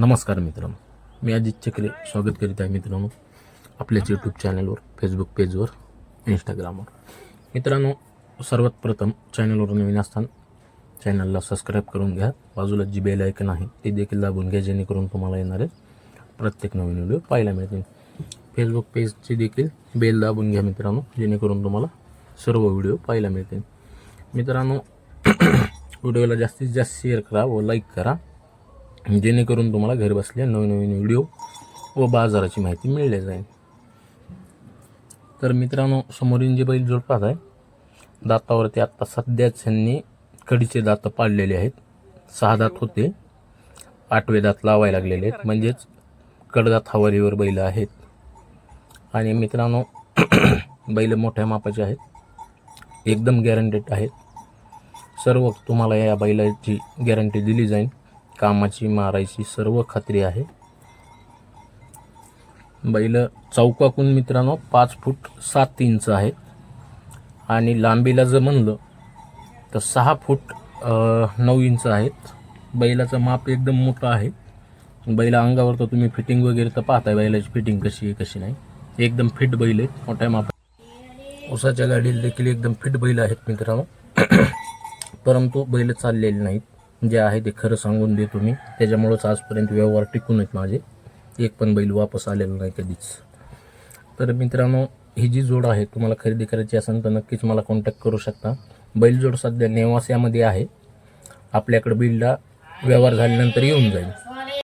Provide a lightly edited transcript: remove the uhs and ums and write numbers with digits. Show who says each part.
Speaker 1: नमस्कार मित्रांनो, मी अजित चक्रे स्वागत करीत आहे मित्रांनो आपल्याच यूट्यूब चॅनलवर, फेसबुक पेजवर, इंस्टाग्रामवर. मित्रांनो, सर्वात प्रथम चॅनलवर नवीन असताना चॅनलला सबस्क्राईब करून घ्या. बाजूला जी बेल आयकन आहे ते देखील दाबून घ्या, जेणेकरून तुम्हाला येणारे प्रत्येक नवीन व्हिडिओ पाहायला मिळतील. फेसबुक पेजची देखील बेल दाबून घ्या मित्रांनो, जेणेकरून तुम्हाला सर्व व्हिडिओ पाहायला मिळतील. मित्रांनो, व्हिडिओला जास्तीत जास्त शेअर करा व लाईक करा, जेणेकरून तुम्हाला घर बसल्या नवीन नवीन व्हिडिओ व बाजाराची माहिती मिळली जाईल. तर मित्रांनो, समोरील जे बैल जोड पाहत आहे, दातावरती आत्ता सध्याच यांनी कडीचे दात पाडलेले आहेत. 6 दात होते, 8वे दात लावायला लागलेले आहेत, म्हणजेच कडदात हवारीवर बैल आहेत. आणि मित्रांनो, बैल मोठ्या मापाचे आहेत, एकदम गॅरंटेड आहेत. सर्व तुम्हाला या बैलाची गॅरंटी दिली जाईल. कामाची मारायची सर्व खात्री आहे. बैल चौकाकून मित्रांनो 5 फूट 7 इंच आहे आणि लांबीला जर म्हणलं तर 6 फूट 9 इंच आहेत. बैलाचं माप एकदम मोठं आहे. बैला अंगावर तर तुम्ही फिटिंग वगैरे तर पाहताय, बैलाची फिटिंग कशी आहे कशी नाही. एकदम फिट बैल आहे, मोठ्या माप. उसाच्या गाडीला देखील एकदम फिट बैल आहेत मित्रांनो. परंतु बैल चाललेले नाहीत, जे आहे ते खरं सांगून देतो मी. त्याच्यामुळंच आजपर्यंत व्यवहार टिकून आहेत माझे. एक पण बैल वापस आलेला नाही कधीच. तर मित्रांनो, ही जी जोड आहे तुम्हाला खरेदी करायची असेल तर नक्कीच मला कॉन्टॅक्ट करू शकता. बैलजोड सध्या नेवास्यामध्ये आहे. आपल्याकडे बिलला व्यवहार झाल्यानंतर येऊन जाईल.